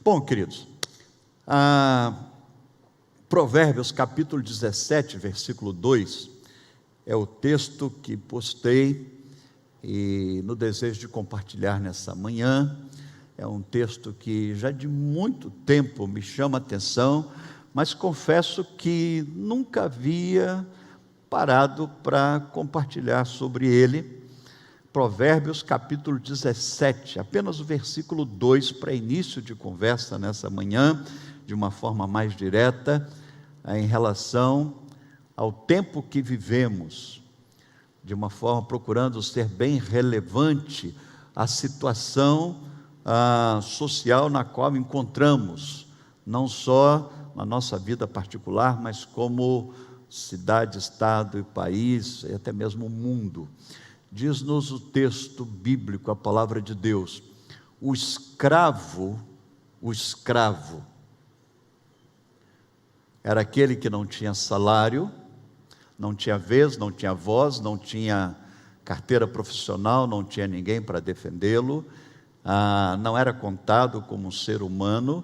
Bom, queridos, Provérbios capítulo 17, versículo 2, é o texto que postei e no desejo de compartilhar nessa manhã. É um texto que já de muito tempo me chama a atenção, mas confesso que nunca havia parado para compartilhar sobre ele. Provérbios capítulo 17, apenas o versículo 2 para início de conversa nessa manhã, de uma forma mais direta, em relação ao tempo que vivemos, de uma forma procurando ser bem relevante à situação social na qual encontramos, não só na nossa vida particular, mas como cidade, estado e país, e até mesmo o mundo. Diz-nos o texto bíblico, a palavra de Deus: o escravo era aquele que não tinha salário, não tinha vez, não tinha voz, não tinha carteira profissional, não tinha ninguém para defendê-lo, não era contado como um ser humano,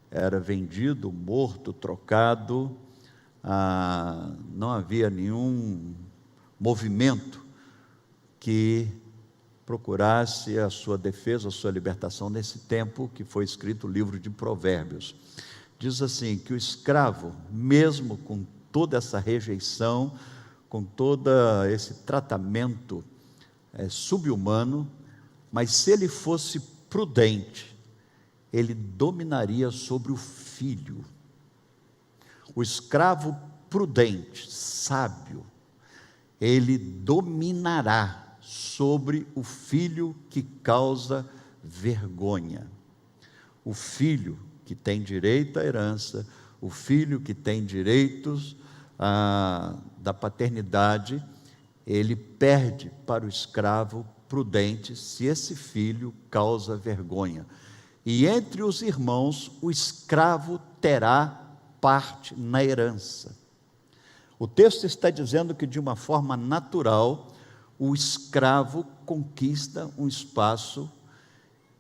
era vendido, morto, trocado, não havia nenhum movimento que procurasse a sua defesa, a sua libertação nesse tempo que foi escrito o livro de Provérbios. Diz assim, que o escravo, mesmo com toda essa rejeição, com todo esse tratamento subhumano, mas se ele fosse prudente, ele dominaria sobre o filho. O escravo prudente, sábio, ele dominará sobre o filho que causa vergonha. O filho que tem direito à herança, o filho que tem direitos da paternidade, ele perde para o escravo prudente se esse filho causa vergonha. E entre os irmãos, o escravo terá parte na herança. O texto está dizendo que de uma forma natural, o escravo conquista um espaço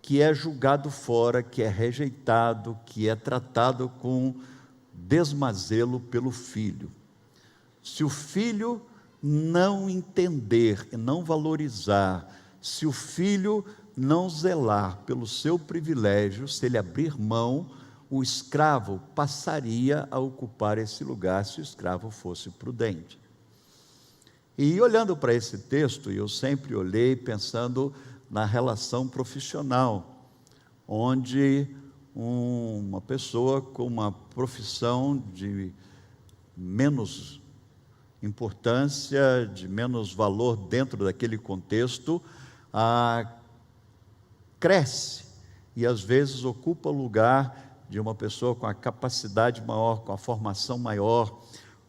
que é julgado fora, que é rejeitado, que é tratado com desmazelo pelo filho. Se o filho não entender e não valorizar, se o filho não zelar pelo seu privilégio, se ele abrir mão, o escravo passaria a ocupar esse lugar se o escravo fosse prudente. E olhando para esse texto, eu sempre olhei pensando na relação profissional, onde uma pessoa com uma profissão de menos importância, de menos valor dentro daquele contexto, cresce e às vezes ocupa o lugar de uma pessoa com a capacidade maior, com a formação maior,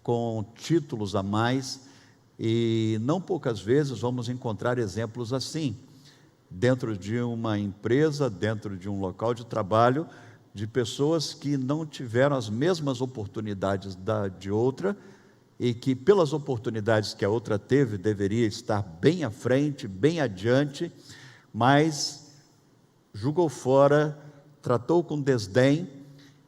com títulos a mais, e não poucas vezes vamos encontrar exemplos assim, dentro de uma empresa, dentro de um local de trabalho, de pessoas que não tiveram as mesmas oportunidades de outra, e que pelas oportunidades que a outra teve, deveria estar bem à frente, bem adiante, mas jogou fora, tratou com desdém,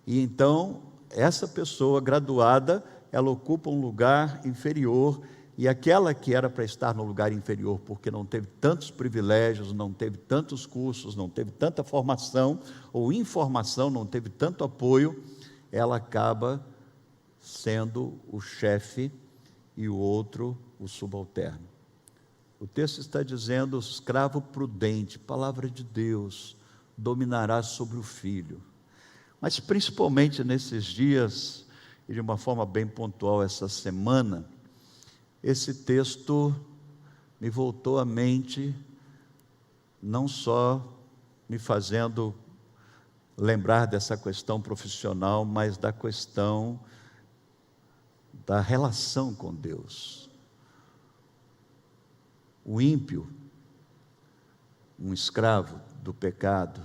e então essa pessoa graduada, ela ocupa um lugar inferior, e aquela que era para estar no lugar inferior, porque não teve tantos privilégios, não teve tantos cursos, não teve tanta formação, ou informação, não teve tanto apoio, ela acaba sendo o chefe e o outro o subalterno. O texto está dizendo: o escravo prudente, palavra de Deus, dominará sobre o filho. Mas principalmente nesses dias, e de uma forma bem pontual essa semana, esse texto me voltou à mente, não só me fazendo lembrar dessa questão profissional, mas da questão da relação com Deus. O ímpio, um escravo do pecado,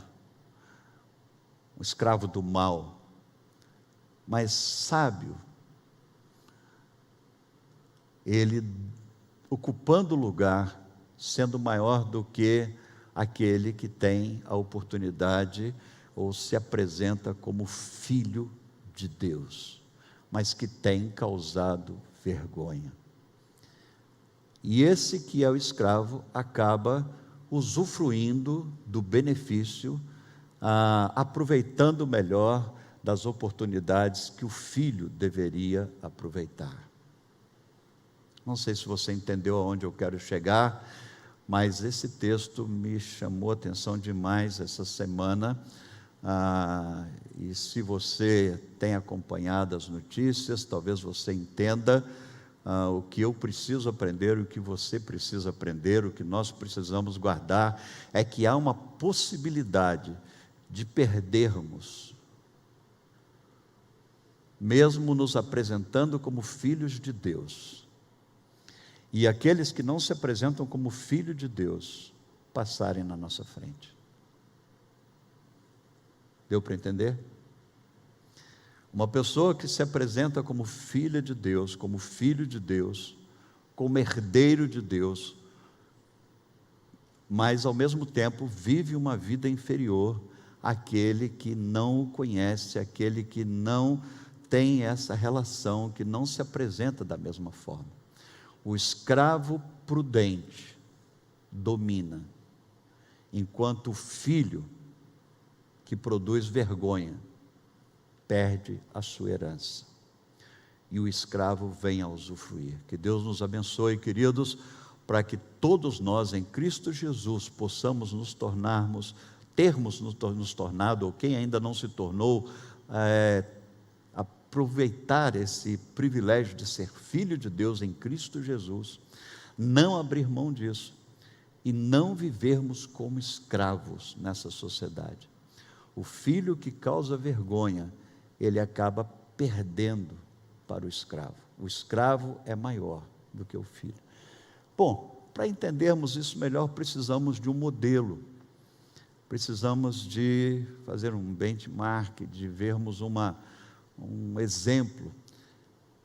um escravo do mal, mas sábio, ele ocupando o lugar, sendo maior do que aquele que tem a oportunidade, ou se apresenta como filho de Deus, mas que tem causado vergonha. E esse que é o escravo acaba usufruindo do benefício, aproveitando melhor das oportunidades que o filho deveria aproveitar. Não sei se você entendeu aonde eu quero chegar, mas esse texto me chamou a atenção demais essa semana, e se você tem acompanhado as notícias, talvez você entenda o que eu preciso aprender, o que você precisa aprender, o que nós precisamos guardar, é que há uma possibilidade de perdermos, mesmo nos apresentando como filhos de Deus, e aqueles que não se apresentam como filho de Deus, passarem na nossa frente. Deu para entender? Uma pessoa que se apresenta como filha de Deus, como filho de Deus, como herdeiro de Deus, mas ao mesmo tempo vive uma vida inferior àquele que não o conhece, àquele que não tem essa relação, que não se apresenta da mesma forma. O escravo prudente domina, enquanto o filho que produz vergonha perde a sua herança, e o escravo vem a usufruir. Que Deus nos abençoe, queridos, para que todos nós em Cristo Jesus possamos nos tornado, ou quem ainda não se tornou, aproveitar esse privilégio de ser filho de Deus em Cristo Jesus, não abrir mão disso, e não vivermos como escravos nessa sociedade. O filho que causa vergonha, ele acaba perdendo para o escravo. O escravo é maior do que o filho. Bom, para entendermos isso melhor, precisamos de um modelo, precisamos de fazer um benchmark, de vermos um exemplo.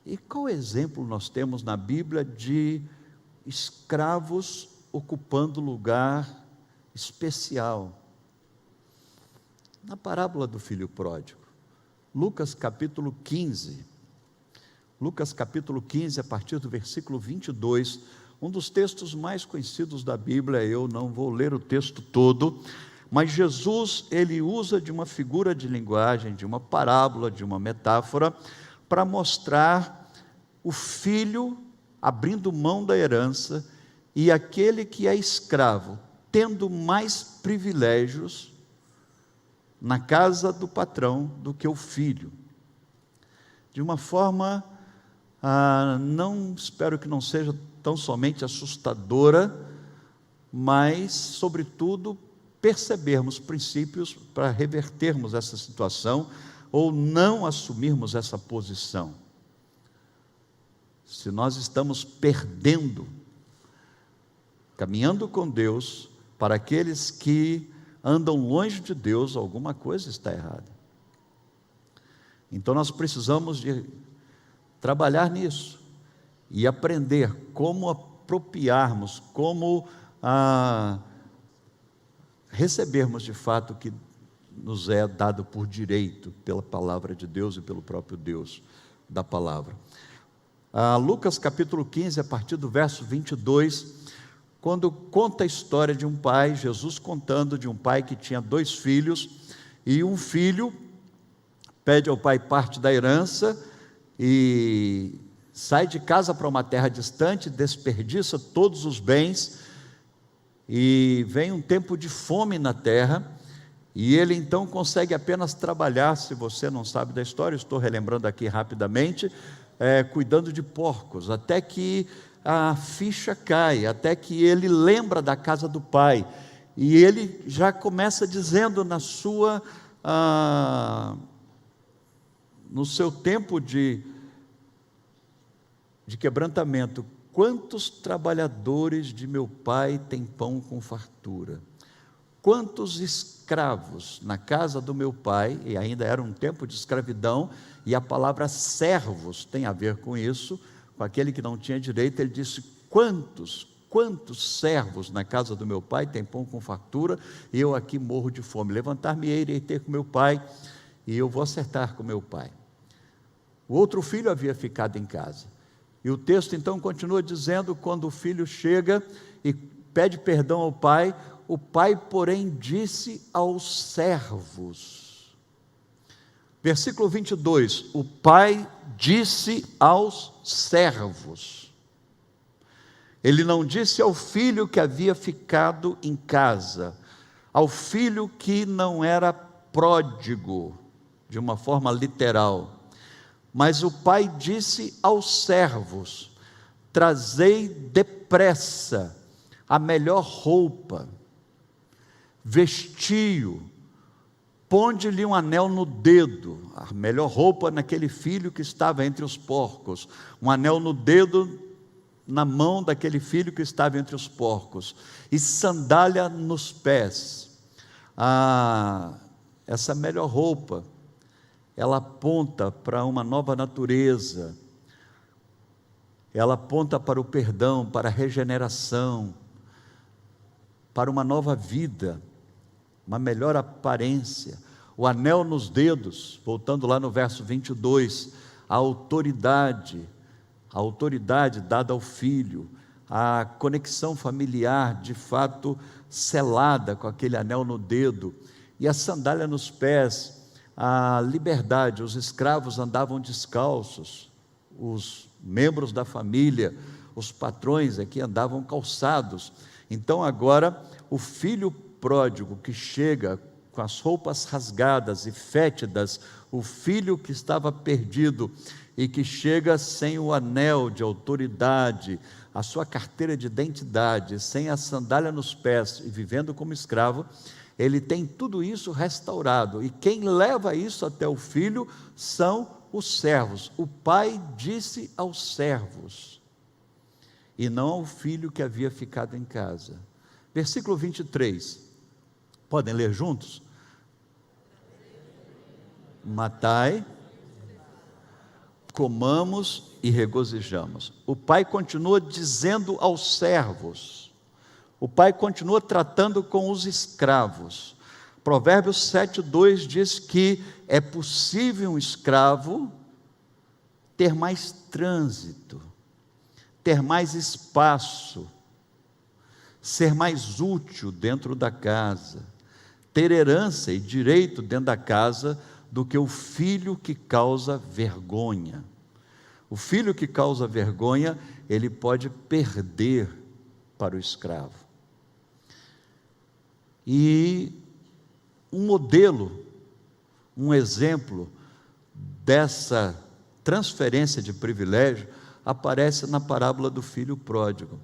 E qual exemplo nós temos na Bíblia de escravos ocupando lugar especial? Na parábola do filho pródigo, Lucas capítulo 15, a partir do versículo 22, um dos textos mais conhecidos da Bíblia. Eu não vou ler o texto todo, mas Jesus, ele usa de uma figura de linguagem, de uma parábola, de uma metáfora, para mostrar o filho abrindo mão da herança, e aquele que é escravo, tendo mais privilégios na casa do patrão do que o filho, de uma forma, não, espero que não seja tão somente assustadora, mas, sobretudo, percebermos princípios para revertermos essa situação, ou não assumirmos essa posição. Se nós estamos perdendo, caminhando com Deus, para aqueles que andam longe de Deus, alguma coisa está errada. Então nós precisamos de trabalhar nisso, e aprender como apropriarmos, como recebermos de fato o que nos é dado por direito, pela palavra de Deus e pelo próprio Deus da palavra. Lucas capítulo 15, a partir do verso 22, quando conta a história de um pai, Jesus contando de um pai que tinha 2 filhos, e um filho pede ao pai parte da herança, e sai de casa para uma terra distante, desperdiça todos os bens, e vem um tempo de fome na terra, e ele então consegue apenas trabalhar. Se você não sabe da história, estou relembrando aqui rapidamente, cuidando de porcos, até que a ficha cai, até que ele lembra da casa do pai, e ele já começa dizendo no seu tempo de quebrantamento: quantos trabalhadores de meu pai têm pão com fartura? Quantos escravos na casa do meu pai? E ainda era um tempo de escravidão, e a palavra servos tem a ver com isso, com aquele que não tinha direito. Ele disse: quantos quantos servos na casa do meu pai tem pão com fartura, e eu aqui morro de fome. Levantar-me-ei, irei ter com meu pai, e eu vou acertar com meu pai. O outro filho havia ficado em casa. E o texto então continua dizendo: quando o filho chega e pede perdão ao pai, o pai, porém, disse aos servos. Versículo 22, o pai disse aos servos. Ele não disse ao filho que havia ficado em casa, ao filho que não era pródigo, de uma forma literal. Mas o pai disse aos servos: trazei depressa a melhor roupa, vestiu, ponde-lhe um anel no dedo, a melhor roupa naquele filho que estava entre os porcos, um anel no dedo, na mão daquele filho que estava entre os porcos, e sandália nos pés. Essa melhor roupa, ela aponta para uma nova natureza, ela aponta para o perdão, para a regeneração, para uma nova vida, uma melhor aparência. O anel nos dedos, voltando lá no verso 22, a autoridade dada ao filho, a conexão familiar de fato selada com aquele anel no dedo, e a sandália nos pés, a liberdade. Os escravos andavam descalços, os membros da família, os patrões aqui andavam calçados. Então agora o filho pródigo que chega com as roupas rasgadas e fétidas, o filho que estava perdido e que chega sem o anel de autoridade, a sua carteira de identidade, sem a sandália nos pés e vivendo como escravo, ele tem tudo isso restaurado, e quem leva isso até o filho são os servos. O pai disse aos servos, e não ao filho que havia ficado em casa. Versículo 23, podem ler juntos? Matai, comamos e regozijamos. O pai continua dizendo aos servos, o pai continua tratando com os escravos. Provérbios 7:2 diz que é possível um escravo ter mais trânsito, ter mais espaço, ser mais útil dentro da casa, ter herança e direito dentro da casa, do que o filho que causa vergonha. O filho que causa vergonha, ele pode perder para o escravo. E um modelo, um exemplo dessa transferência de privilégio aparece na parábola do filho pródigo.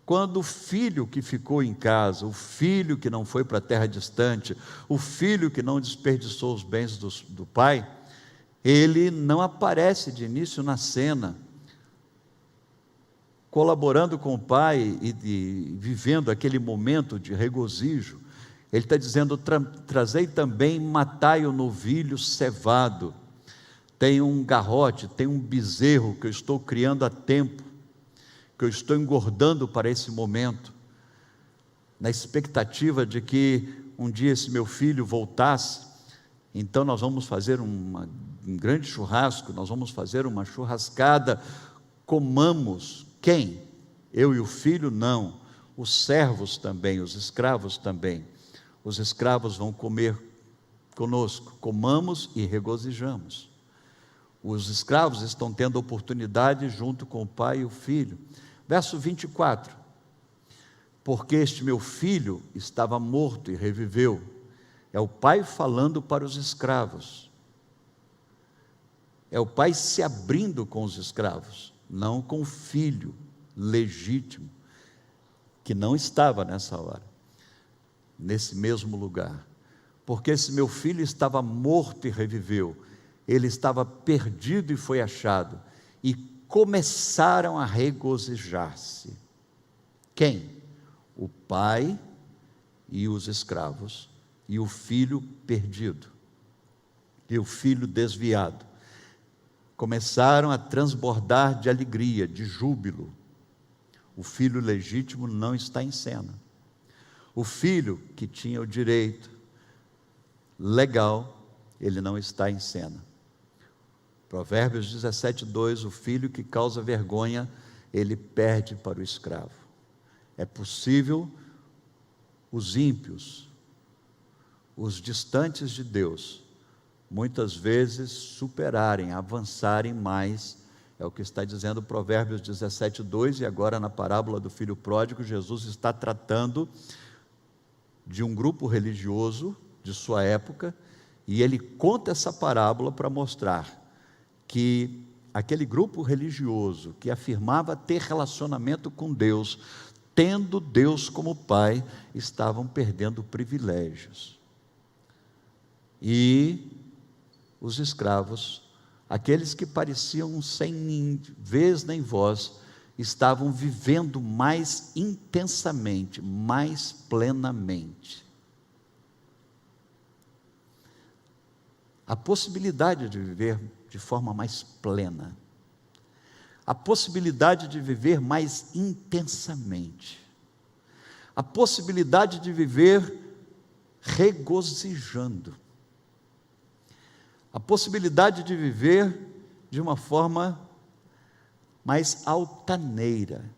Quando o filho que ficou em casa, o filho que não foi para a terra distante, o filho que não desperdiçou os bens do pai, ele não aparece de início na cena, colaborando com o pai e vivendo aquele momento de regozijo. Ele está dizendo: trazei também, matai o novilho cevado, tem um garrote, tem um bezerro que eu estou criando há tempo, que eu estou engordando para esse momento, na expectativa de que um dia esse meu filho voltasse. Então nós vamos fazer um grande churrasco, nós vamos fazer uma churrascada, comamos. Quem? Eu e o filho? Não, os servos também, os escravos também. Os escravos vão comer conosco, comamos e regozijamos. Os escravos estão tendo oportunidade junto com o pai e o filho. Verso 24, porque este meu filho estava morto e reviveu. É o pai falando para os escravos, é o pai se abrindo com os escravos, não com o filho legítimo, que não estava nessa hora, nesse mesmo lugar. Porque esse meu filho estava morto e reviveu, ele estava perdido e foi achado, e começaram a regozijar-se. Quem? O pai e os escravos, e o filho perdido, e o filho desviado. Começaram a transbordar de alegria, de júbilo. O filho legítimo não está em cena. O filho que tinha o direito legal, ele não está em cena. Provérbios 17:2, o filho que causa vergonha, ele perde para o escravo. É possível os ímpios, os distantes de Deus, muitas vezes superarem, avançarem mais. É o que está dizendo Provérbios 17:2, e agora na parábola do filho pródigo, Jesus está tratando de um grupo religioso de sua época, e ele conta essa parábola para mostrar que aquele grupo religioso que afirmava ter relacionamento com Deus, tendo Deus como Pai, estavam perdendo privilégios. E os escravos, aqueles que pareciam sem nem vez nem voz, estavam vivendo mais intensamente, mais plenamente. A possibilidade de viver de forma mais plena, a possibilidade de viver mais intensamente, a possibilidade de viver regozijando, a possibilidade de viver de uma forma mais altaneira.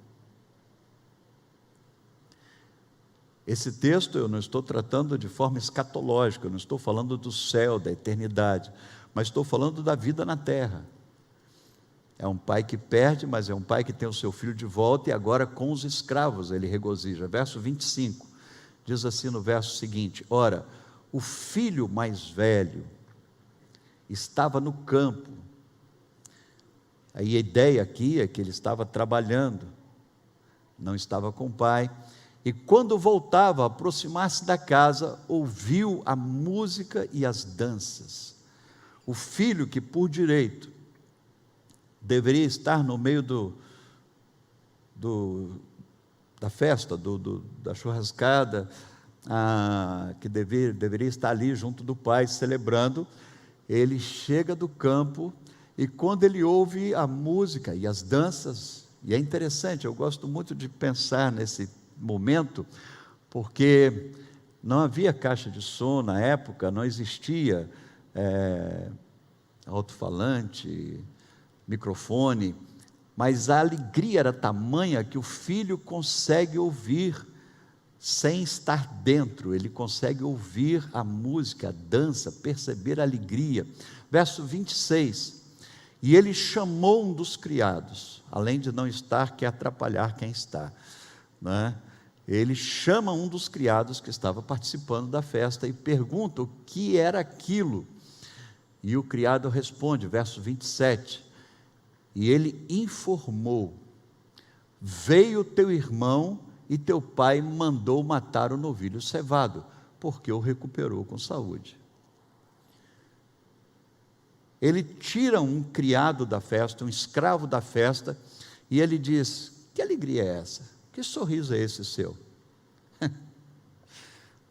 Esse texto eu não estou tratando de forma escatológica, eu não estou falando do céu, da eternidade, mas estou falando da vida na terra. É um pai que perde, mas é um pai que tem o seu filho de volta, e agora com os escravos ele regozija. Verso 25, diz assim no verso seguinte: ora, o filho mais velho estava no campo. Aí a ideia aqui é que ele estava trabalhando, não estava com o pai, e quando voltava a aproximar-se da casa, ouviu a música e as danças. O filho que por direito deveria estar no meio da festa, da churrascada, que deveria estar ali junto do pai celebrando, ele chega do campo, e quando ele ouve a música e as danças, e é interessante, eu gosto muito de pensar nesse momento, porque não havia caixa de som na época, não existia alto-falante, microfone, mas a alegria era tamanha que o filho consegue ouvir sem estar dentro, ele consegue ouvir a música, a dança, perceber a alegria. Verso 26, e ele chamou um dos criados, além de não estar, quer atrapalhar quem está, né? Ele chama um dos criados que estava participando da festa e pergunta o que era aquilo, e o criado responde, verso 27, e ele informou: veio teu irmão e teu pai mandou matar o novilho cevado, porque o recuperou com saúde. Ele tira um criado da festa, um escravo da festa, e ele diz: que alegria é essa? Que sorriso é esse seu?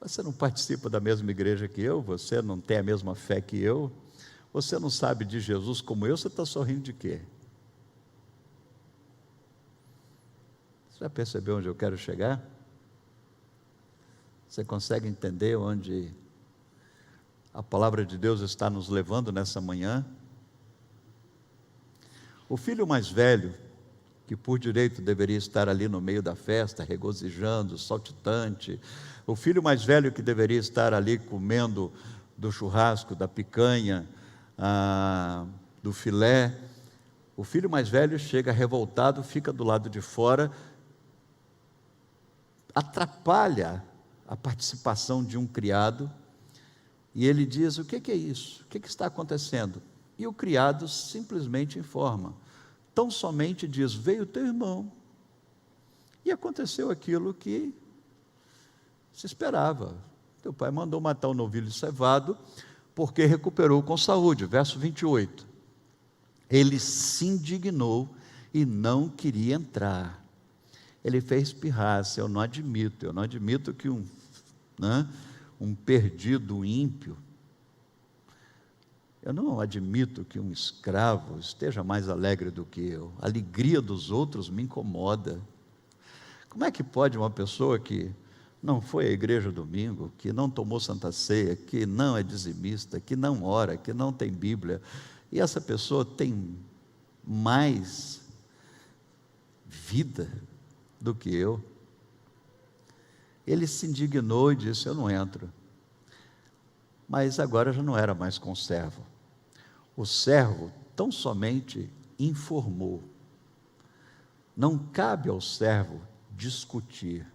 Você não participa da mesma igreja que eu, você não tem a mesma fé que eu, você não sabe de Jesus como eu, você está sorrindo de quê? Você já percebeu onde eu quero chegar? Você consegue entender onde a palavra de Deus está nos levando nessa manhã? O filho mais velho, que por direito deveria estar ali no meio da festa, regozijando, saltitante, o filho mais velho que deveria estar ali comendo do churrasco, da picanha, do filé, o filho mais velho chega revoltado, fica do lado de fora, atrapalha a participação de um criado, e ele diz: o que é isso? O que está acontecendo? E o criado simplesmente informa, tão somente diz: veio teu irmão, e aconteceu aquilo que se esperava, teu pai mandou matar o novilho cevado, porque recuperou com saúde. Verso 28, ele se indignou e não queria entrar, ele fez pirraça. Eu não admito que um perdido ímpio, eu não admito que um escravo esteja mais alegre do que eu, a alegria dos outros me incomoda, Como é que pode uma pessoa que não foi à igreja domingo, que não tomou Santa Ceia, que não é dizimista, que não ora, que não tem Bíblia, e essa pessoa tem mais vida do que eu? Ele se indignou e disse: eu não entro. Mas agora já não era mais com o servo. O servo tão somente informou. Não cabe ao servo discutir.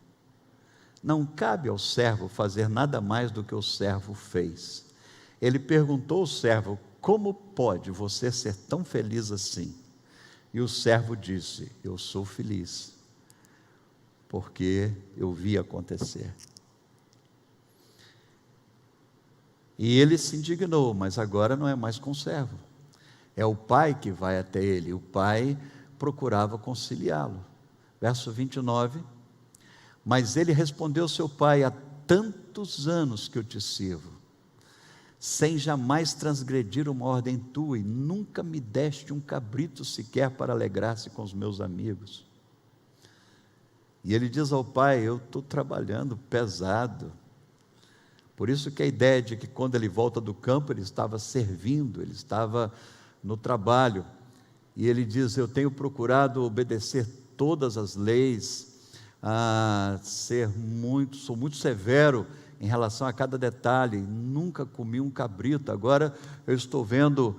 Não cabe ao servo fazer nada mais do que o servo fez. Ele perguntou ao servo: como pode você ser tão feliz assim? E o servo disse: eu sou feliz, porque eu vi acontecer. E ele se indignou, mas agora não é mais com o servo. É o pai que vai até ele. O pai procurava conciliá-lo. Verso 29. Mas ele respondeu ao seu pai: há tantos anos que eu te sirvo, sem jamais transgredir uma ordem tua, e nunca me deste um cabrito sequer para alegrar-se com os meus amigos. E ele diz ao pai: eu estou trabalhando pesado. Por isso que a ideia de que quando ele volta do campo, ele estava servindo, ele estava no trabalho. E ele diz: eu tenho procurado obedecer todas as leis, sou muito severo em relação a cada detalhe, nunca comi um cabrito. Agora eu estou vendo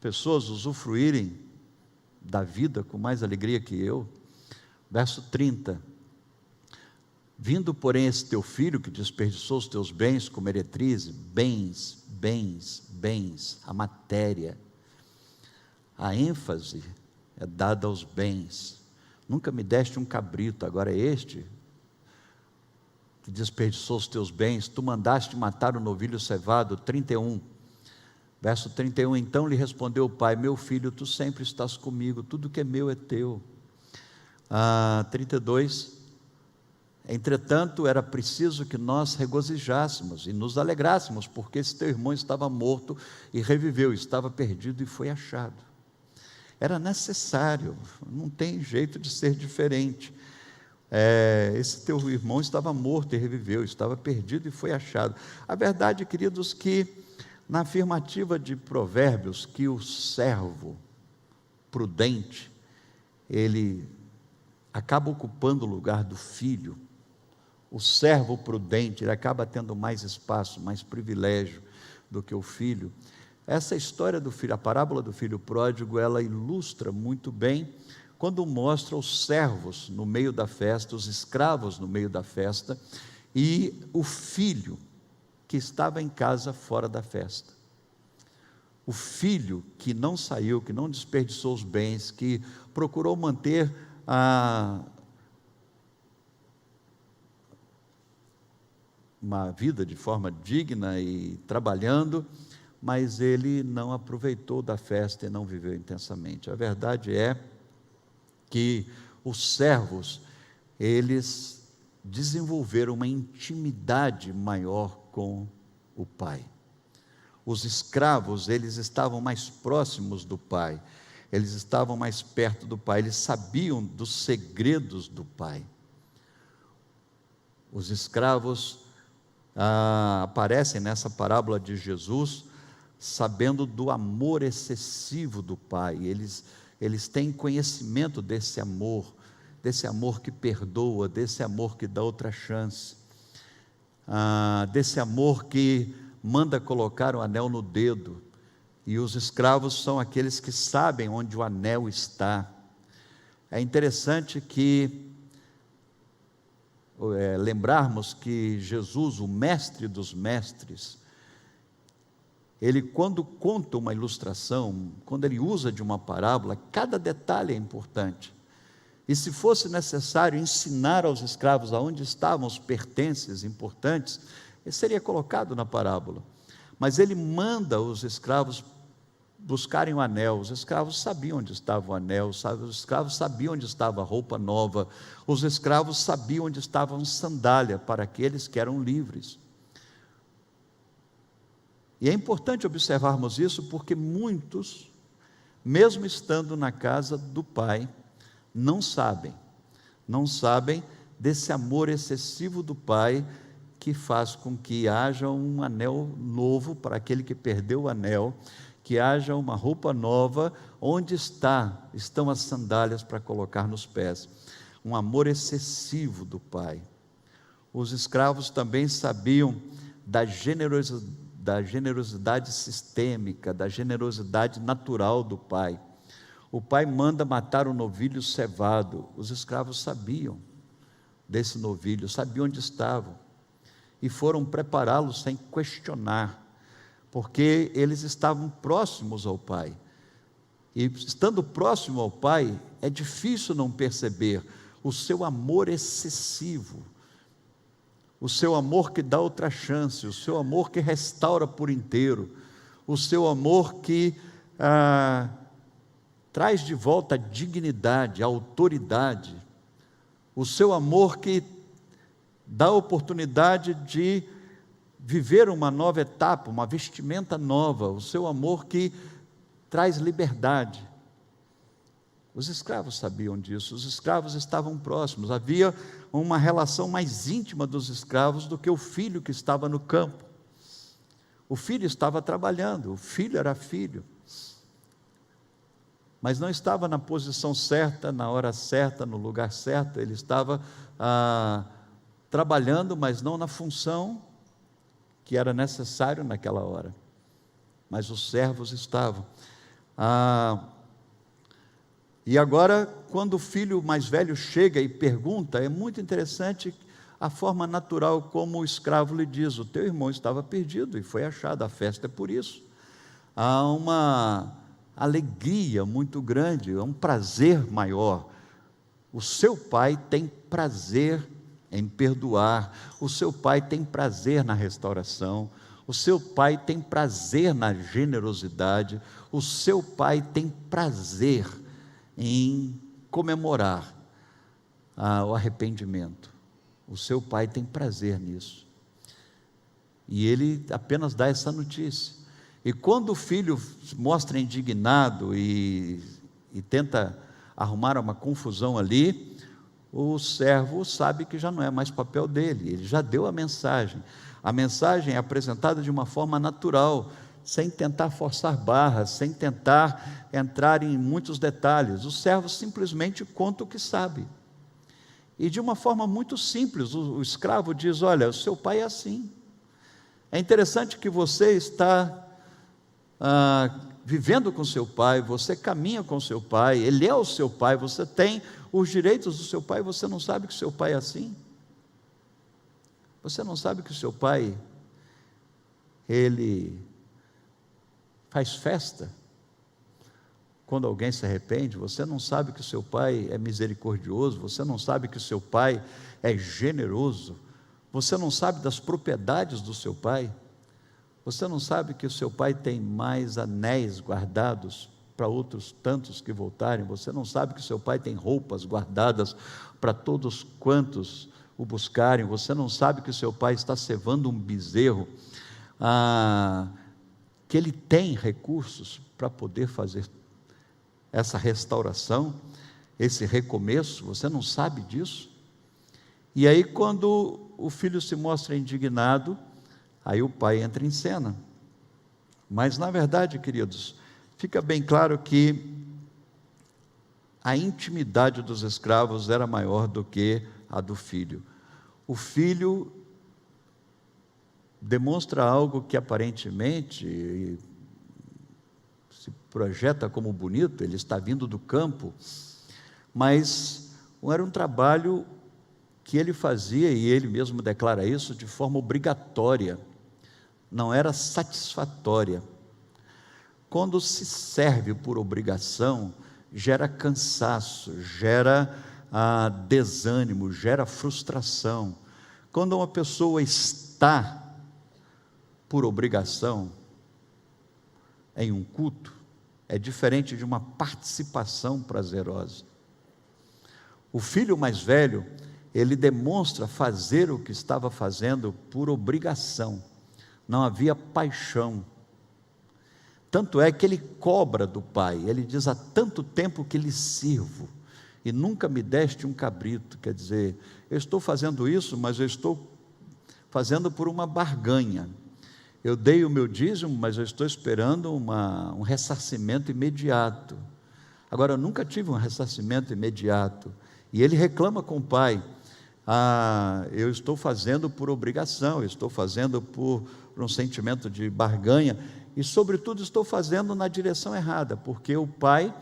pessoas usufruírem da vida com mais alegria que eu. Verso 30. Vindo, porém, esse teu filho que desperdiçou os teus bens com meretriz, bens, a matéria, a ênfase é dada aos bens. Nunca me deste um cabrito, agora este que desperdiçou os teus bens, tu mandaste matar o novilho cevado. 31, verso 31, então lhe respondeu o pai: meu filho, tu sempre estás comigo, tudo que é meu é teu. 32, entretanto era preciso que nós regozijássemos e nos alegrássemos, porque esse teu irmão estava morto e reviveu, estava perdido e foi achado. Era necessário, não tem jeito de ser diferente. Esse teu irmão estava morto e reviveu, estava perdido e foi achado. A verdade, queridos, que na afirmativa de Provérbios, que o servo prudente, ele acaba ocupando o lugar do filho. O servo prudente, ele acaba tendo mais espaço, mais privilégio do que o filho. Essa história do filho, a parábola do filho pródigo, ela ilustra muito bem quando mostra os servos no meio da festa, os escravos no meio da festa, e o filho que estava em casa fora da festa. O filho que não saiu, que não desperdiçou os bens, que procurou manter uma vida de forma digna e trabalhando, mas ele não aproveitou da festa e não viveu intensamente. A verdade é que os servos, eles desenvolveram uma intimidade maior com o pai. Os escravos, eles estavam mais próximos do pai, eles estavam mais perto do pai, eles sabiam dos segredos do pai. Os escravos aparecem nessa parábola de Jesus, sabendo do amor excessivo do pai. Eles têm conhecimento desse amor que perdoa, desse amor que dá outra chance, desse amor que manda colocar o anel no dedo. E os escravos são aqueles que sabem onde o anel está. É interessante que lembrarmos que Jesus, o mestre dos mestres, ele, quando conta uma ilustração, quando ele usa de uma parábola, cada detalhe é importante. E se fosse necessário ensinar aos escravos aonde estavam os pertences importantes, ele seria colocado na parábola. Mas ele manda os escravos buscarem o anel. Os escravos sabiam onde estava o anel, os escravos sabiam onde estava a roupa nova, os escravos sabiam onde estava a sandália para aqueles que eram livres. E é importante observarmos isso, porque muitos, mesmo estando na casa do pai, não sabem desse amor excessivo do Pai, que faz com que haja um anel novo para aquele que perdeu o anel, que haja uma roupa nova, onde estão as sandálias para colocar nos pés. Um amor excessivo do Pai. Os escravos também sabiam da generosidade sistêmica, da generosidade natural do Pai. O Pai manda matar o novilho cevado. Os escravos sabiam desse novilho, sabiam onde estavam, e foram prepará-lo sem questionar, porque eles estavam próximos ao Pai. E estando próximo ao Pai, é difícil não perceber o seu amor excessivo, o seu amor que dá outra chance, o seu amor que restaura por inteiro, o seu amor que traz de volta a dignidade, a autoridade, o seu amor que dá a oportunidade de viver uma nova etapa, uma vestimenta nova, o seu amor que traz liberdade. Os escravos sabiam disso, os escravos estavam próximos, havia uma relação mais íntima dos escravos do que o filho que estava no campo. O filho estava trabalhando, o filho era filho, mas não estava na posição certa, na hora certa, no lugar certo. Ele estava trabalhando, mas não na função que era necessário naquela hora. Mas os servos estavam. E agora, quando o filho mais velho chega e pergunta, é muito interessante a forma natural como o escravo lhe diz: o teu irmão estava perdido e foi achado, a festa é por isso. Há uma alegria muito grande, é um prazer maior. O seu pai tem prazer em perdoar, o seu pai tem prazer na restauração, o seu pai tem prazer na generosidade, o seu pai tem prazer em comemorar o arrependimento. O seu pai tem prazer nisso. E ele apenas dá essa notícia. E quando o filho se mostra indignado e tenta arrumar uma confusão ali, o servo sabe que já não é mais papel dele, ele já deu a mensagem. A mensagem é apresentada de uma forma natural, sem tentar forçar barras, sem tentar entrar em muitos detalhes. O servo simplesmente conta o que sabe. E de uma forma muito simples, o escravo diz: olha, o seu pai é assim. É interessante que você está vivendo com seu pai, você caminha com seu pai, ele é o seu pai, você tem os direitos do seu pai, você não sabe que seu pai é assim? Você não sabe que o seu pai, ele faz festa quando alguém se arrepende? Você não sabe que o seu pai é misericordioso? Você não sabe que o seu pai é generoso? Você não sabe das propriedades do seu pai? Você não sabe que o seu pai tem mais anéis guardados para outros tantos que voltarem? Você não sabe que o seu pai tem roupas guardadas para todos quantos o buscarem? Você não sabe que o seu pai está cevando um bezerro, que ele tem recursos para poder fazer essa restauração, esse recomeço? Você não sabe disso? E aí, quando o filho se mostra indignado, aí o pai entra em cena. Mas na verdade, queridos, fica bem claro que a intimidade dos escravos era maior do que a do filho. O filho demonstra algo que aparentemente se projeta como bonito, ele está vindo do campo, mas era um trabalho que ele fazia, e ele mesmo declara isso, de forma obrigatória, não era satisfatória. Quando se serve por obrigação, gera cansaço, gera desânimo, gera frustração. Quando uma pessoa está por obrigação em um culto, é diferente de uma participação prazerosa. O filho mais velho, ele demonstra fazer o que estava fazendo por obrigação, não havia paixão. Tanto é que ele cobra do pai, ele diz: há tanto tempo que lhe sirvo, e nunca me deste um cabrito. Quer dizer, eu estou fazendo isso, mas eu estou fazendo por uma barganha. Eu dei o meu dízimo, mas eu estou esperando um ressarcimento imediato. Agora, eu nunca tive um ressarcimento imediato. E ele reclama com o pai: eu estou fazendo por obrigação, eu estou fazendo por um sentimento de barganha, e sobretudo estou fazendo na direção errada, porque o pai,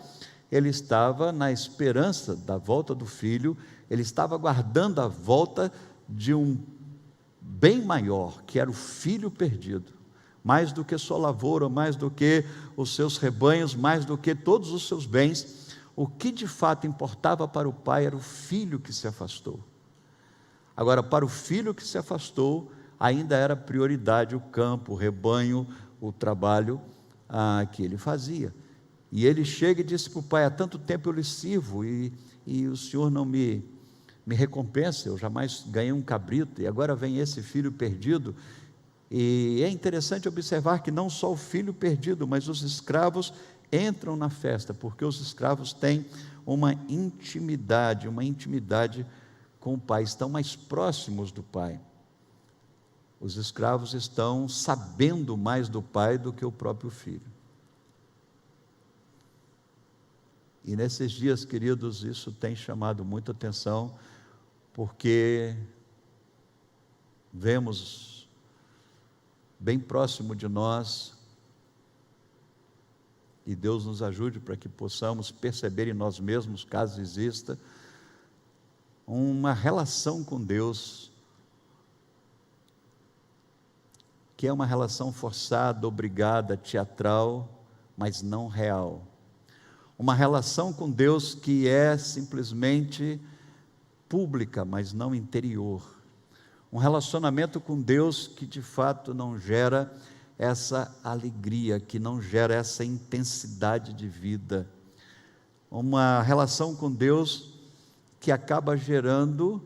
ele estava na esperança da volta do filho, ele estava aguardando a volta de um bem maior, que era o filho perdido, mais do que sua lavoura, mais do que os seus rebanhos, mais do que todos os seus bens. O que de fato importava para o pai era o filho que se afastou. Agora, para o filho que se afastou, ainda era prioridade o campo, o rebanho, o trabalho que ele fazia. E ele chega e disse para o pai: há tanto tempo eu lhe sirvo e o senhor não me recompensa, eu jamais ganhei um cabrito, e agora vem esse filho perdido. E é interessante observar que não só o filho perdido, mas os escravos entram na festa, porque os escravos têm uma intimidade com o pai, estão mais próximos do pai. Os escravos estão sabendo mais do pai do que o próprio filho. E nesses dias, queridos, isso tem chamado muita atenção, porque vemos bem próximo de nós, e Deus nos ajude para que possamos perceber em nós mesmos, caso exista, uma relação com Deus, que é uma relação forçada, obrigada, teatral, mas não real. Uma relação com Deus que é simplesmente pública, mas não interior. Um relacionamento com Deus que de fato não gera essa alegria, que não gera essa intensidade de vida. Uma relação com Deus que acaba gerando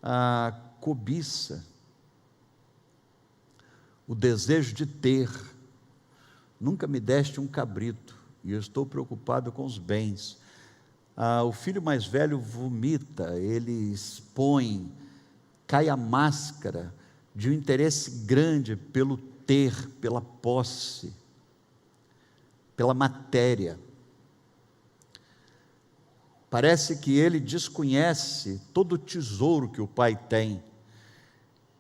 a cobiça, o desejo de ter. Nunca me deste um cabrito, e eu estou preocupado com os bens. O filho mais velho vomita, ele expõe, cai a máscara de um interesse grande pelo ter, pela posse, pela matéria. Parece que ele desconhece todo o tesouro que o pai tem,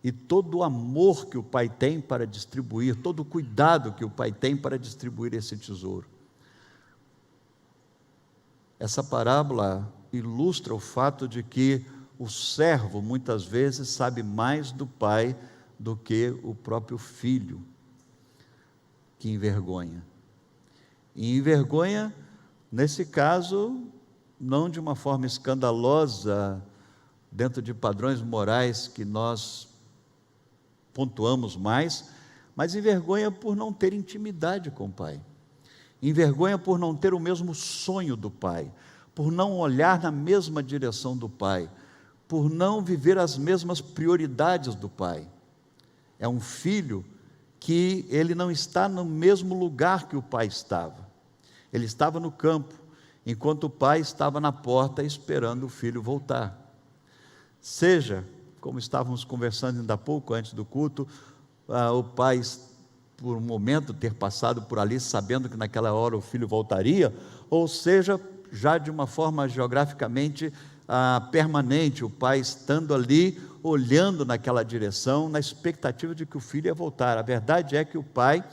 e todo o amor que o pai tem para distribuir, todo o cuidado que o pai tem para distribuir esse tesouro. Essa parábola ilustra o fato de que o servo muitas vezes sabe mais do pai do que o próprio filho, que envergonha. E envergonha, nesse caso, não de uma forma escandalosa, dentro de padrões morais que nós pontuamos mais, mas envergonha por não ter intimidade com o pai, envergonha por não ter o mesmo sonho do pai, por não olhar na mesma direção do pai, por não viver as mesmas prioridades do pai. É um filho que ele não está no mesmo lugar que o pai estava. Ele estava no campo, enquanto o pai estava na porta esperando o filho voltar. Seja, como estávamos conversando ainda há pouco, antes do culto, o pai, por um momento, ter passado por ali, sabendo que naquela hora o filho voltaria, ou seja, já de uma forma geograficamente permanente, o pai estando ali, olhando naquela direção, na expectativa de que o filho ia voltar. A verdade é que o pai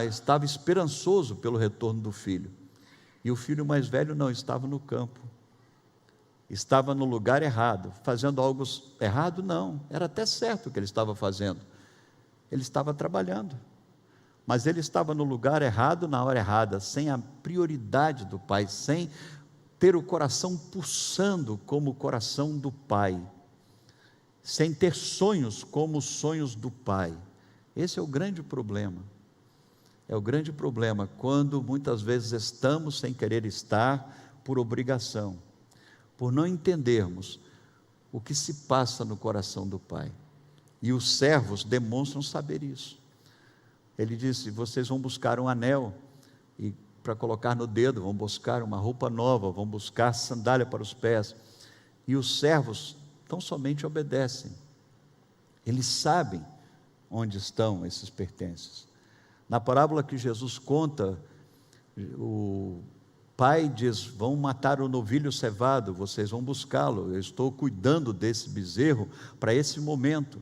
estava esperançoso pelo retorno do filho, e o filho mais velho não estava no campo, estava no lugar errado, fazendo algo errado? Não, era até certo o que ele estava fazendo, ele estava trabalhando, mas ele estava no lugar errado, na hora errada, sem a prioridade do pai, sem ter o coração pulsando como o coração do pai, sem ter sonhos como os sonhos do pai. Esse é o grande problema. É o grande problema, quando muitas vezes estamos sem querer estar, por obrigação, por não entendermos o que se passa no coração do pai. E os servos demonstram saber isso. Ele disse: vocês vão buscar um anel, e para colocar no dedo, vão buscar uma roupa nova, vão buscar sandália para os pés. E os servos tão somente obedecem. Eles sabem onde estão esses pertences. Na parábola que Jesus conta, o pai diz: vão matar o novilho cevado, vocês vão buscá-lo, eu estou cuidando desse bezerro para esse momento.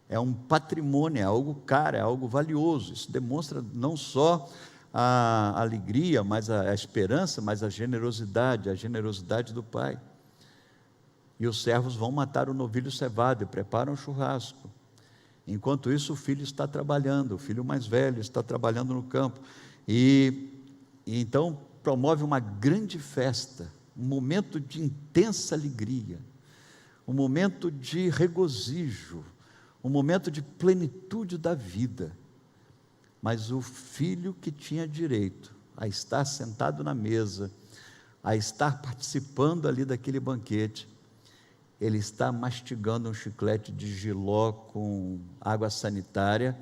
É um patrimônio, é algo caro, é algo valioso. Isso demonstra não só a alegria, mas a esperança, mas a generosidade do pai. E os servos vão matar o novilho cevado e preparam o churrasco. Enquanto isso, o filho está trabalhando, o filho mais velho está trabalhando no campo. E então promove uma grande festa, um momento de intensa alegria, um momento de regozijo, um momento de plenitude da vida. Mas o filho que tinha direito a estar sentado na mesa, a estar participando ali daquele banquete, ele está mastigando um chiclete de jiló com água sanitária,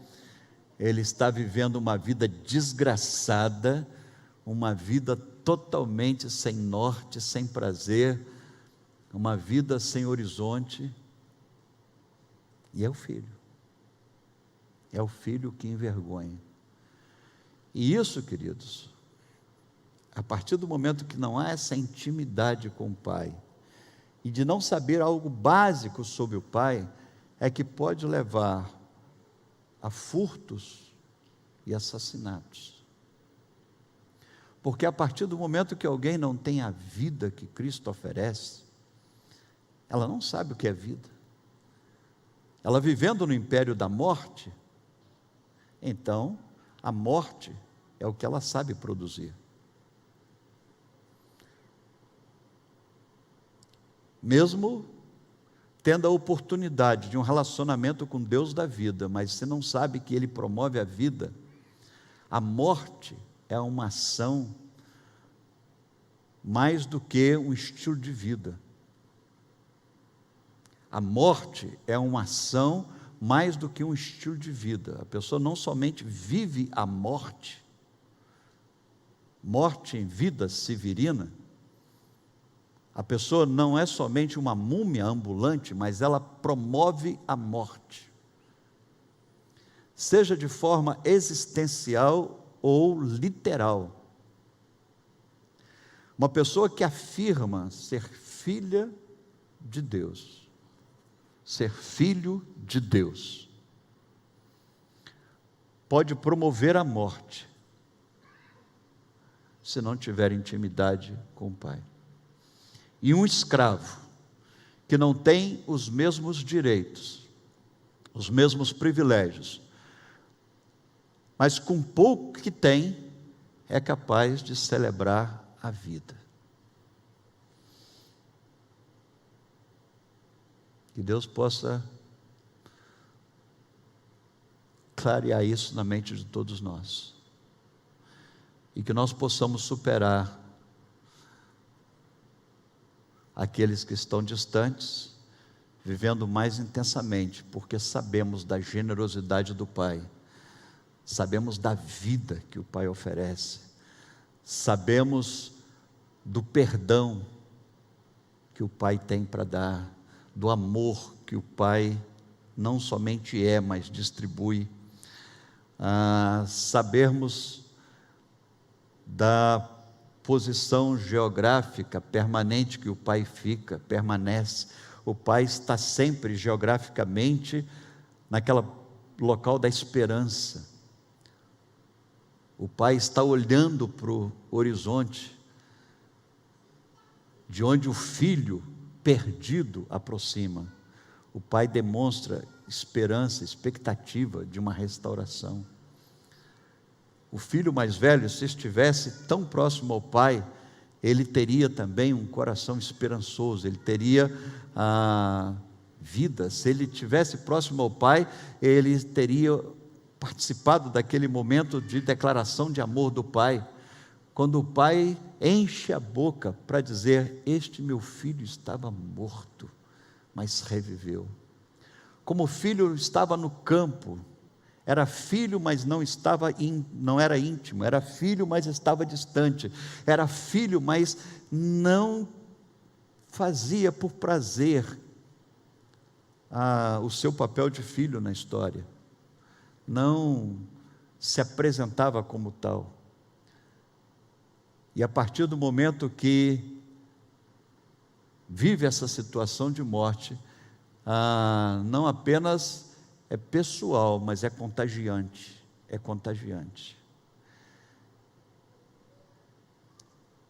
ele está vivendo uma vida desgraçada, uma vida totalmente sem norte, sem prazer, uma vida sem horizonte. E é o filho que envergonha. E isso, queridos, a partir do momento que não há essa intimidade com o pai, e de não saber algo básico sobre o pai, é que pode levar a furtos e assassinatos. Porque a partir do momento que alguém não tem a vida que Cristo oferece, ela não sabe o que é vida. Ela vivendo no império da morte, então a morte é o que ela sabe produzir. Mesmo tendo a oportunidade de um relacionamento com Deus da vida, mas você não sabe que Ele promove a vida, a morte é uma ação mais do que um estilo de vida. A morte é uma ação mais do que um estilo de vida. A pessoa não somente vive a morte em vida severina, a pessoa não é somente uma múmia ambulante, mas ela promove a morte, seja de forma existencial ou literal. Uma pessoa que afirma ser filha de Deus, ser filho de Deus, pode promover a morte, se não tiver intimidade com o Pai. E um escravo, que não tem os mesmos direitos, os mesmos privilégios, mas com pouco que tem, é capaz de celebrar a vida. Que Deus possa clarear isso na mente de todos nós, e que nós possamos superar aqueles que estão distantes, vivendo mais intensamente, porque sabemos da generosidade do Pai, sabemos da vida que o Pai oferece, sabemos do perdão que o Pai tem para dar, do amor que o Pai não somente é, mas distribui, sabermos da posição geográfica permanente que o Pai permanece. O Pai está sempre geograficamente naquele local da esperança. O Pai está olhando para o horizonte, de onde o filho perdido aproxima. O Pai demonstra esperança, expectativa de uma restauração. O filho mais velho, se estivesse tão próximo ao pai, ele teria também um coração esperançoso, ele teria vida. Se ele estivesse próximo ao pai, ele teria participado daquele momento de declaração de amor do pai, quando o pai enche a boca para dizer: este meu filho estava morto, mas reviveu. Como o filho estava no campo, Era filho, mas não era íntimo. Era filho, mas estava distante. Era filho, mas não fazia por prazer o seu papel de filho na história. Não se apresentava como tal. E a partir do momento que vive essa situação de morte, não apenas é pessoal, mas é contagiante. É contagiante.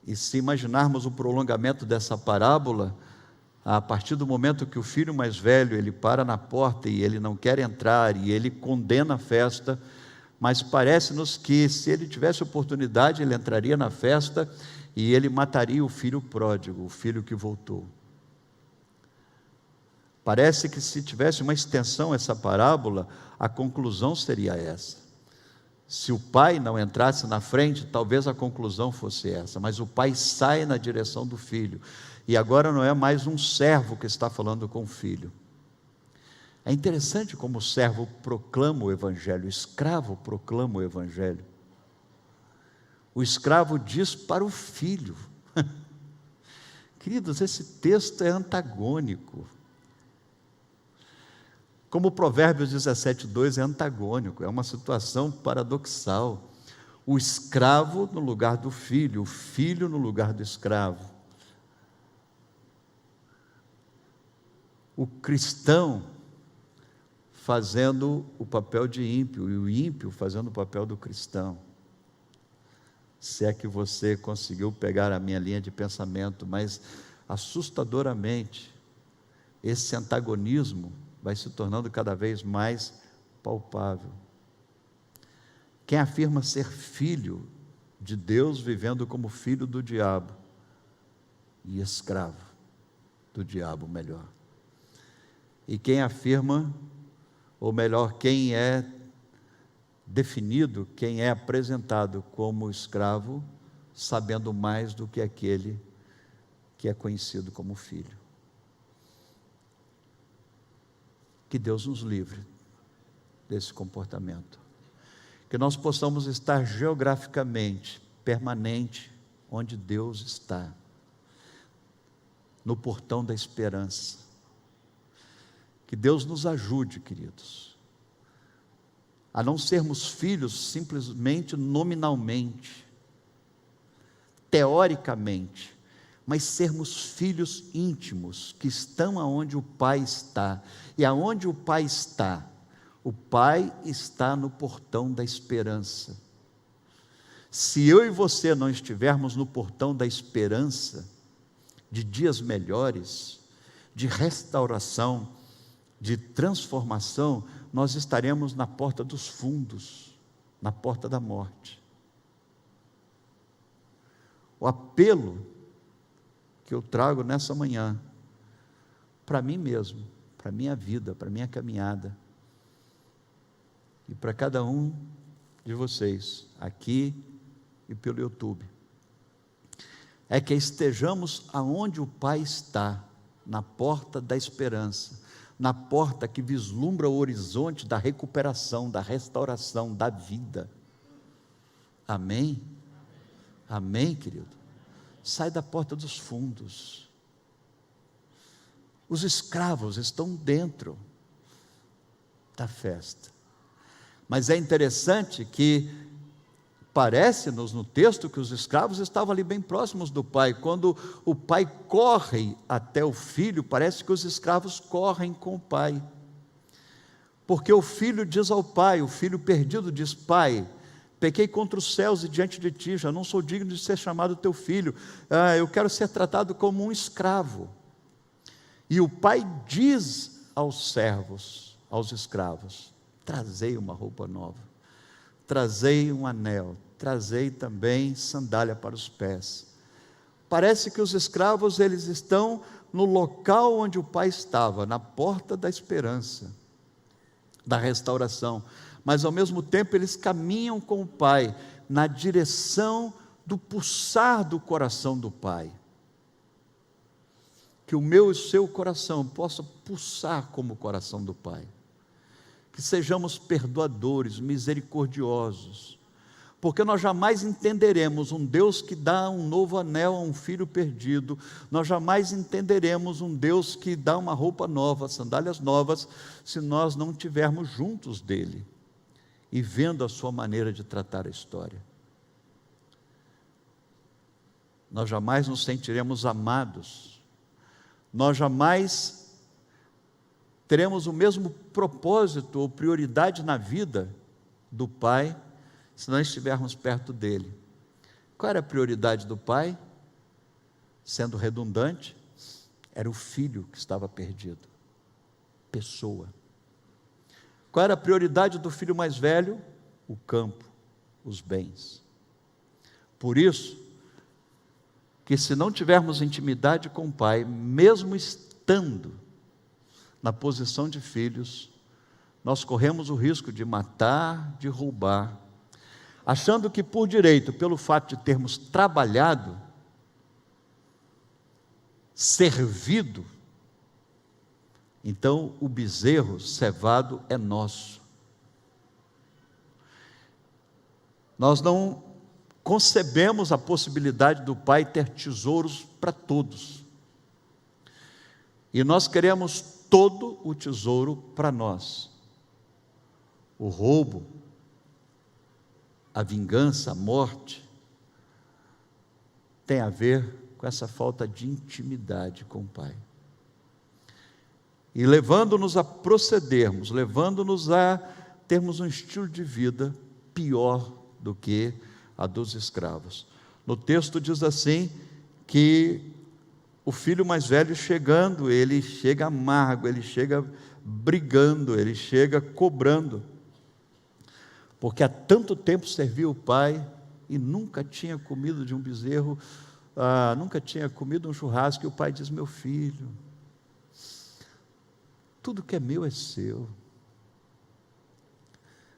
E se imaginarmos o prolongamento dessa parábola, a partir do momento que o filho mais velho, ele para na porta e ele não quer entrar, e ele condena a festa, mas parece-nos que se ele tivesse oportunidade, ele entraria na festa e ele mataria o filho pródigo, o filho que voltou. Parece que se tivesse uma extensão essa parábola, a conclusão seria essa. Se o pai não entrasse na frente, talvez a conclusão fosse essa, mas o pai sai na direção do filho, e agora não é mais um servo que está falando com o filho. É interessante como o servo proclama o evangelho, o escravo proclama o evangelho. O escravo diz para o filho. Queridos, esse texto é antagônico. Como o Provérbios 17:2 é antagônico, é uma situação paradoxal. O escravo no lugar do filho, o filho no lugar do escravo. O cristão fazendo o papel de ímpio, e o ímpio fazendo o papel do cristão. Se é que você conseguiu pegar a minha linha de pensamento, mas assustadoramente, esse antagonismo vai se tornando cada vez mais palpável. Quem afirma ser filho de Deus, vivendo como filho do diabo, e escravo do diabo, melhor. E quem afirma, ou melhor, quem é definido, quem é apresentado como escravo, sabendo mais do que aquele que é conhecido como filho. Que Deus nos livre desse comportamento. Que nós possamos estar geograficamente, permanente, onde Deus está, no portão da esperança. Que Deus nos ajude, queridos, a não sermos filhos simplesmente nominalmente, teoricamente, mas sermos filhos íntimos, que estão aonde o Pai está. E aonde o Pai está? O Pai está no portão da esperança. Se eu e você não estivermos no portão da esperança, de dias melhores, de restauração, de transformação, nós estaremos na porta dos fundos, na porta da morte. O apelo que eu trago nessa manhã, para mim mesmo, para a minha vida, para a minha caminhada, e para cada um de vocês, aqui e pelo YouTube, é que estejamos aonde o Pai está, na porta da esperança, na porta que vislumbra o horizonte da recuperação, da restauração, da vida. Amém? Amém, querido? Sai da porta dos fundos. Os escravos estão dentro da festa. Mas é interessante que parece-nos no texto que os escravos estavam ali bem próximos do pai. Quando o pai corre até o filho, parece que os escravos correm com o pai. Porque o filho diz ao pai, o filho perdido diz: pai, pequei contra os céus e diante de ti, já não sou digno de ser chamado teu filho, eu quero ser tratado como um escravo. E o pai diz aos servos, aos escravos: trazei uma roupa nova, trazei um anel, trazei também sandália para os pés. Parece que os escravos, eles estão no local onde o pai estava, na porta da esperança, da restauração, mas ao mesmo tempo eles caminham com o pai, na direção do pulsar do coração do pai. Que o meu e o seu coração possa pulsar como o coração do pai. que sejamos perdoadores, misericordiosos, porque nós jamais entenderemos um Deus que dá um novo anel a um filho perdido, nós jamais entenderemos um Deus que dá uma roupa nova, sandálias novas, se nós não estivermos juntos dele e vendo a sua maneira de tratar a história. Nós jamais nos sentiremos amados, nós jamais teremos o mesmo propósito ou prioridade na vida do Pai, se nós estivermos perto dele. Qual era a prioridade do Pai? Sendo redundante, era o filho que estava perdido, pessoa. Qual era a prioridade do filho mais velho? O campo, os bens. Por isso, que se não tivermos intimidade com o Pai, mesmo estando na posição de filhos, nós corremos o risco de matar, de roubar, achando que por direito, pelo fato de termos trabalhado, servido, então o bezerro cevado é nosso. Nós não concebemos a possibilidade do Pai ter tesouros para todos, e nós queremos todo o tesouro para nós. O roubo, a vingança, a morte, tem a ver com essa falta de intimidade com o Pai. E levando-nos a procedermos, levando-nos a termos um estilo de vida pior do que a dos escravos. No texto diz assim, que o filho mais velho chegando, ele chega amargo, ele chega brigando, ele chega cobrando, porque há tanto tempo serviu o pai e nunca tinha comido de um bezerro, nunca tinha comido um churrasco, e o pai diz: meu filho, tudo que é meu é seu,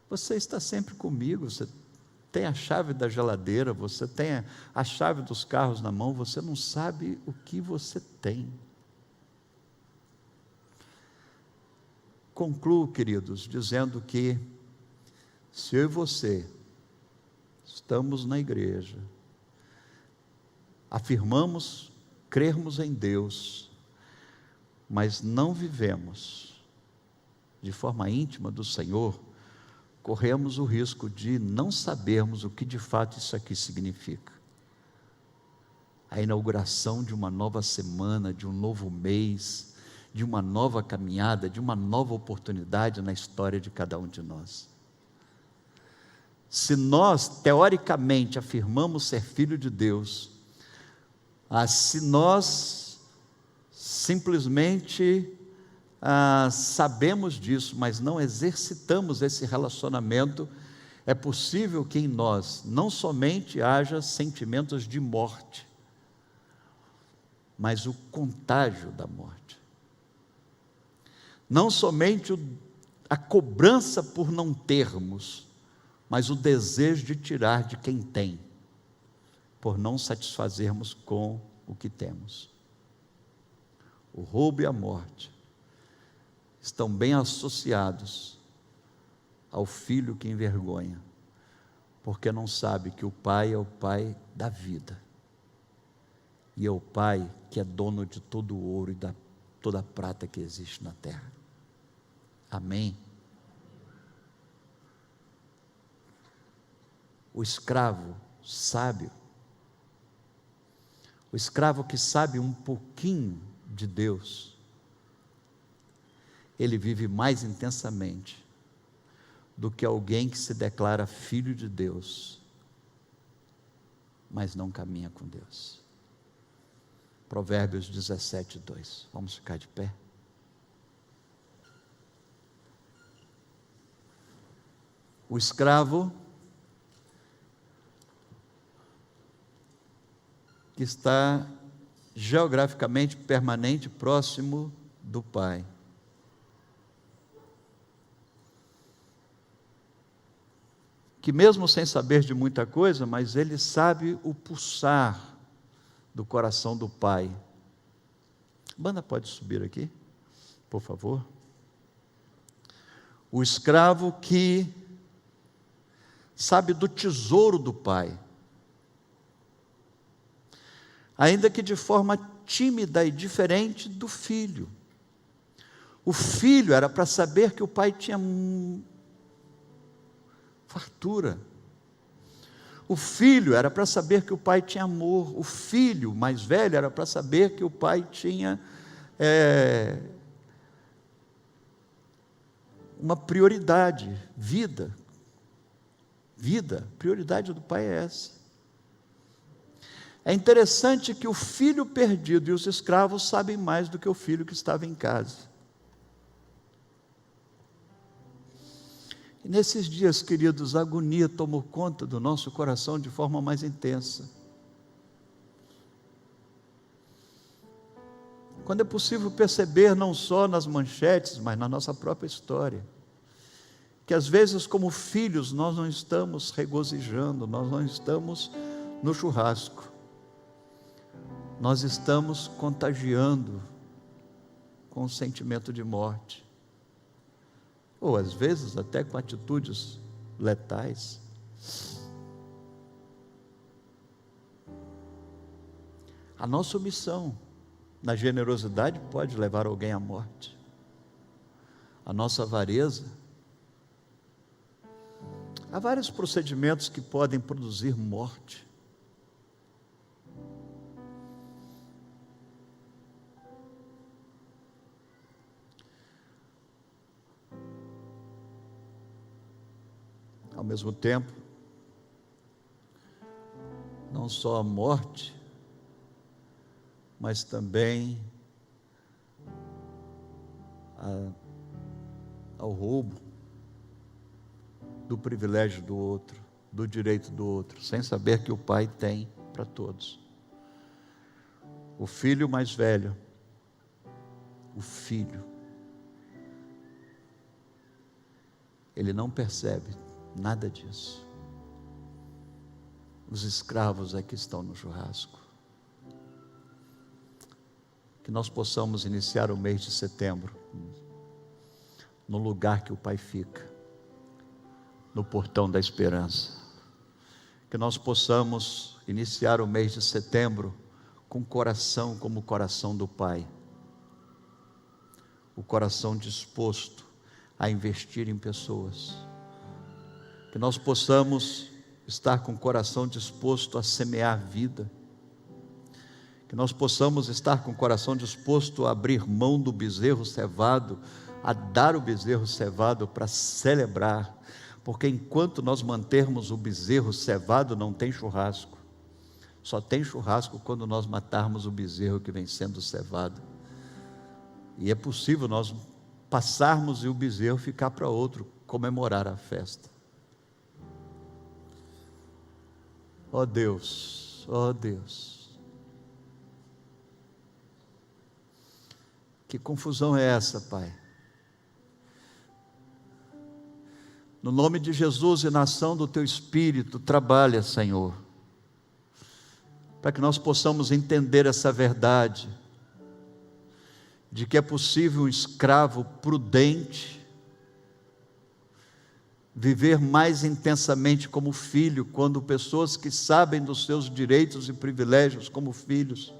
você está sempre comigo, você tem a chave da geladeira, você tem a chave dos carros na mão, você não sabe o que você tem. Concluo, queridos, dizendo que se eu e você estamos na igreja, afirmamos crermos em Deus, mas não vivemos de forma íntima do Senhor, corremos o risco de não sabermos o que de fato isso aqui significa. A inauguração de uma nova semana, de um novo mês, de uma nova caminhada, de uma nova oportunidade na história de cada um de nós. Se nós, teoricamente, afirmamos ser filho de Deus, se nós simplesmente sabemos disso, mas não exercitamos esse relacionamento, é possível que em nós não somente haja sentimentos de morte, mas o contágio da morte. Não somente a cobrança por não termos, mas o desejo de tirar de quem tem, por não satisfazermos com o que temos. O roubo e a morte estão bem associados ao filho que envergonha, porque não sabe que o Pai é o Pai da vida, e é o Pai que é dono de todo o ouro e toda a prata que existe na terra. Amém? O escravo sábio, o escravo que sabe um pouquinho de Deus, ele vive mais intensamente do que alguém que se declara filho de Deus, mas não caminha com Deus. Provérbios 17:2. Vamos ficar de pé? O escravo que está geograficamente permanente, próximo do Pai, que mesmo sem saber de muita coisa, mas ele sabe o pulsar do coração do Pai. A banda pode subir aqui, por favor? O escravo que sabe do tesouro do pai, ainda que de forma tímida e diferente do filho. O filho era para saber que o pai tinha fartura. O filho era para saber que o pai tinha amor. O filho mais velho era para saber que o pai tinha uma prioridade, vida. Vida, a prioridade do pai é essa. É interessante que o filho perdido e os escravos sabem mais do que o filho que estava em casa. E nesses dias, queridos, a agonia tomou conta do nosso coração de forma mais intensa. Quando é possível perceber, não só nas manchetes, mas na nossa própria história, que às vezes, como filhos, nós não estamos regozijando, nós não estamos no churrasco, nós estamos contagiando com o sentimento de morte, ou às vezes até com atitudes letais. A nossa omissão na generosidade pode levar alguém à morte. A nossa avareza. Há vários procedimentos que podem produzir morte. Ao mesmo tempo, não só a morte, mas também ao roubo do privilégio do outro, do direito do outro, sem saber que o pai tem para todos. O filho mais velho, ele não percebe nada disso. Os escravos é que estão no churrasco. Que nós possamos iniciar o mês de setembro no lugar que o Pai fica, no portão da esperança. Que nós possamos iniciar o mês de setembro com o coração como o coração do Pai, o coração disposto a investir em pessoas. Que nós possamos estar com o coração disposto a semear vida. Que nós possamos estar com o coração disposto a abrir mão do bezerro cevado, a dar o bezerro cevado para celebrar, porque enquanto nós mantermos o bezerro cevado, não tem churrasco. Só tem churrasco quando nós matarmos o bezerro que vem sendo cevado. E é possível nós passarmos e o bezerro ficar para outro comemorar a festa. Ó Deus, ó Deus, que confusão é essa, Pai? No nome de Jesus e na ação do Teu Espírito, trabalha, Senhor, para que nós possamos entender essa verdade, de que é possível um escravo prudente viver mais intensamente como filho, quando pessoas que sabem dos seus direitos e privilégios como filhos,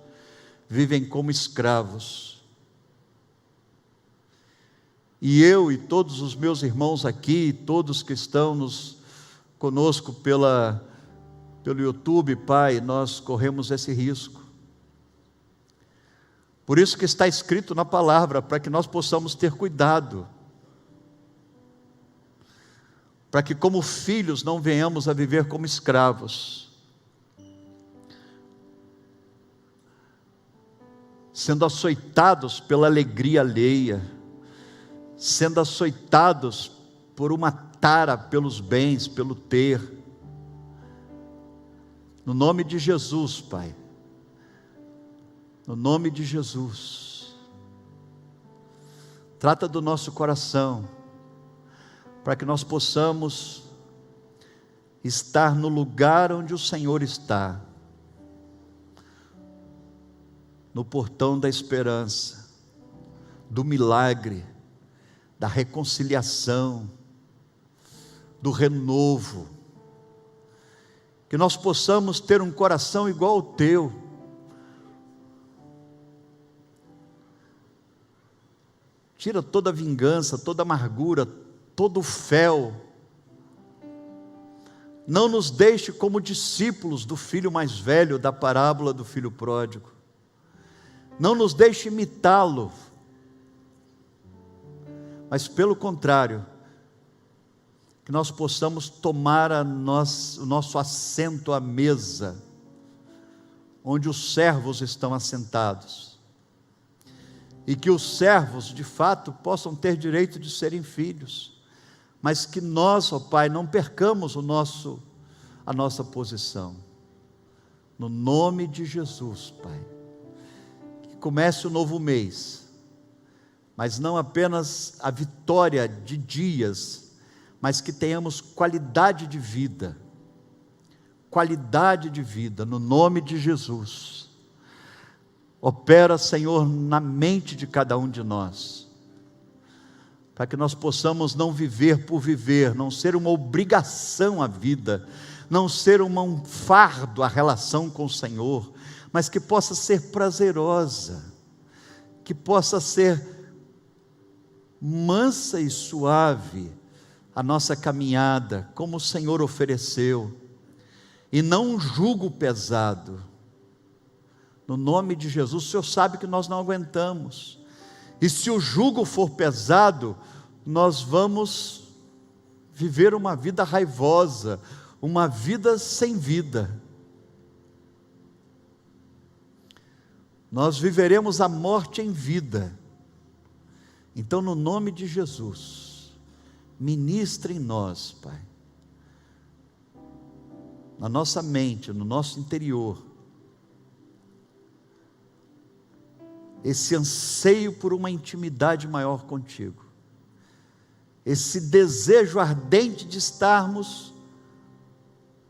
vivem como escravos. E eu e todos os meus irmãos aqui, todos que estão conosco pelo YouTube, Pai, nós corremos esse risco. Por isso que está escrito na palavra, para que nós possamos ter cuidado, para que como filhos não venhamos a viver como escravos, sendo açoitados pela alegria alheia, sendo açoitados por uma tara pelos bens, pelo ter. No nome de Jesus, Pai, no nome de Jesus, trata do nosso coração, para que nós possamos estar no lugar onde o Senhor está, no portão da esperança, do milagre, da reconciliação, do renovo, que nós possamos ter um coração igual ao teu, tira toda a vingança, toda a amargura, todo o fel, não nos deixe como discípulos do filho mais velho da parábola do filho pródigo, não nos deixe imitá-lo, mas pelo contrário, que nós possamos tomar o nosso assento à mesa, onde os servos estão assentados, e que os servos, de fato, possam ter direito de serem filhos, mas que nós, ó Pai, não percamos a nossa posição, no nome de Jesus, Pai, que comece o novo mês, mas não apenas a vitória de dias, mas que tenhamos qualidade de vida, no nome de Jesus. Opera, Senhor, na mente de cada um de nós, para que nós possamos não viver por viver, não ser uma obrigação a vida, não ser um fardo a relação com o Senhor, mas que possa ser prazerosa, que possa ser mansa e suave a nossa caminhada, como o Senhor ofereceu, e não um jugo pesado, no nome de Jesus. O Senhor sabe que nós não aguentamos, e se o jugo for pesado, nós vamos viver uma vida raivosa, uma vida sem vida, nós viveremos a morte em vida. Então, no nome de Jesus, ministra em nós, Pai, na nossa mente, no nosso interior, esse anseio por uma intimidade maior contigo, esse desejo ardente de estarmos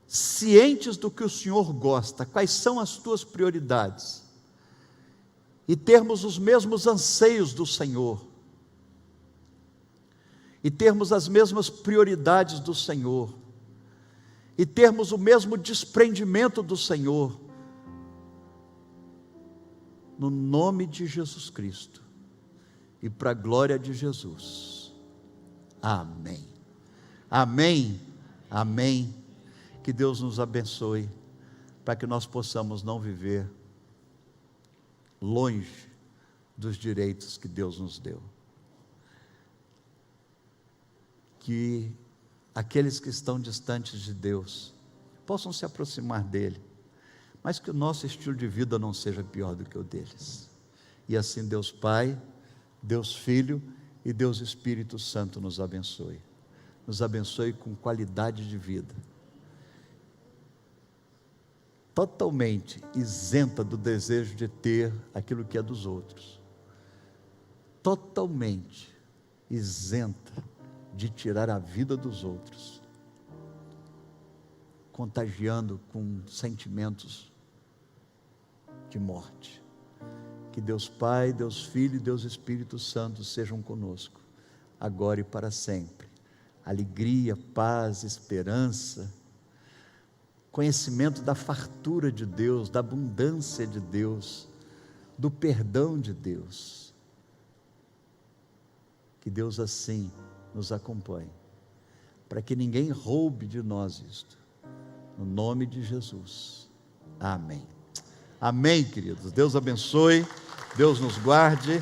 cientes do que o Senhor gosta, quais são as tuas prioridades, e termos os mesmos anseios do Senhor, e termos as mesmas prioridades do Senhor, e termos o mesmo desprendimento do Senhor, no nome de Jesus Cristo, e para a glória de Jesus, amém, amém, amém. Que Deus nos abençoe, para que nós possamos não viver longe dos direitos que Deus nos deu, que aqueles que estão distantes de Deus possam se aproximar dEle, mas que o nosso estilo de vida não seja pior do que o deles, e assim Deus Pai, Deus Filho e Deus Espírito Santo nos abençoe com qualidade de vida, totalmente isenta do desejo de ter aquilo que é dos outros, totalmente isenta de tirar a vida dos outros, contagiando com sentimentos de morte. Que Deus Pai, Deus Filho e Deus Espírito Santo sejam conosco, agora e para sempre. Alegria, paz, esperança, conhecimento da fartura de Deus, da abundância de Deus, do perdão de Deus. Que Deus assim nos acompanhe, para que ninguém roube de nós isto, no nome de Jesus, amém, amém, queridos. Deus abençoe, Deus nos guarde.